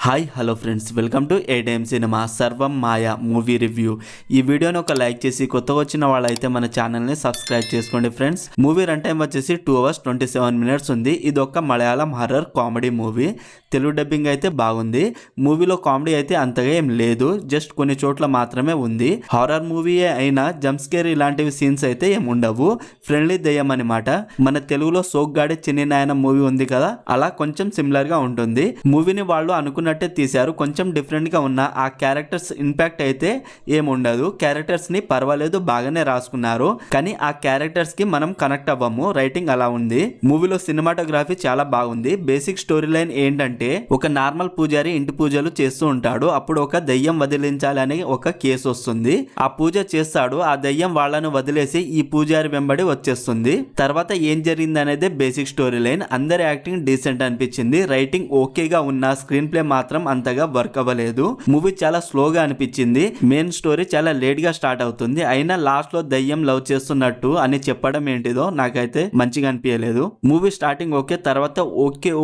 Hi hello friends, welcome to ADM cinema సర్వం మాయా movie review. ఈ వీడియోని ఒక లైక్ చేసి కొత్తగా వచ్చిన వాళ్ళైతే మన ఛానల్ని సబ్స్క్రైబ్ చేసుకోండి ఫ్రెండ్స్. మూవీ రన్ టైం వచ్చేసి 2 hours 27 minutes ఉంది. ఇది ఒక Malayalam horror comedy movie. Telugu dubbing అయితే బాగుంది. మూవీలో కామెడీ అయితే అంతగా ఏం లేదు, జస్ట్ కొన్ని చోట్ల మాత్రమే ఉంది. హారర్ మూవీ అయినా జంప్ స్కేర్ ఇలాంటివి సీన్స్ అయితే ఏం ఉండవు. ఫ్రెండ్లీ దెయ్యం అనమాట. మన తెలుగులో సోగ్గాడి చిన్ని నాయన మూవీ ఉంది కదా, అలా కొంచెం సిమిలర్ గా ఉంటుంది. మూవీని వాళ్ళు అనుకున్నట్టే తీశారు. కొంచెం డిఫరెంట్ గా ఉన్న ఆ క్యారెక్టర్స్ ఇంపాక్ట్ అయితే ఏముండదు. క్యారెక్టర్స్ ని పర్వాలేదు, బాగానే రాసుకున్నారు, కానీ ఆ క్యారెక్టర్స్ కి మనం కనెక్ట్ అవ్వము. రైటింగ్ అలా ఉంది. మూవీలో సినిమాటోగ్రఫీ చాలా బాగుంది. బేసిక్ స్టోరీ లైన్ ఏంటంటే, ఒక నార్మల్ పూజారి ఇంటి పూజలు చేస్తూ ఉంటాడు. అప్పుడు ఒక దయ్యం వదిలించాలని ఒక కేసు వస్తుంది. ఆ పూజ చేస్తాడు. ఆ దయ్యం వాళ్ళను వదిలేసి ఈ పూజారి వెంబడి వచ్చేస్తుంది. తర్వాత ఏం జరిగింది అనేది బేసిక్ స్టోరీ లైన్. అందరి యాక్టింగ్ డీసెంట్ అనిపించింది. రైటింగ్ ఓకేగా ఉన్న స్క్రీన్ ప్లే మాత్రం అంతగా వర్క్ అవ్వలేదు. మూవీ చాలా స్లోగా అనిపించింది. మెయిన్ స్టోరీ చాలా లేట్ గా స్టార్ట్ అవుతుంది. అయినా లాస్ట్ లో దయ్యం లవ్ చేస్తున్నట్టు అని చెప్పడం ఏంటిదో నాకైతే మంచిగా అనిపించలేదు. మూవీ స్టార్టింగ్ ఓకే, తర్వాత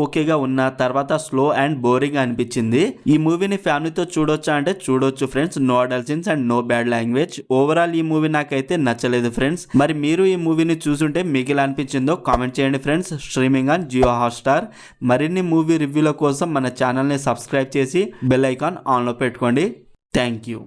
ఓకేగా ఉన్న తర్వాత స్లో అండ్ బోరింగ్ అనిపించింది. ఈ మూవీని ఫ్యామిలీతో చూడొచ్చా అంటే చూడొచ్చు friends. No adult scenes and no bad language. Overall ఈ మూవీ నాకైతే నచ్చలేదు ఫ్రెండ్స్. మరి మీరు ఈ మూవీని చూసుంటే మీకు ఎలా అనిపించిందో కామెంట్ చేయండి friends. Streaming on Jio Hotstar. మరిన్ని మూవీ రివ్యూల కోసం మన ఛానల్ని సబ్స్క్రైబ్ చేసి బెల్ ఐకాన్ ఆన్లో పెట్టుకోండి. Thank you.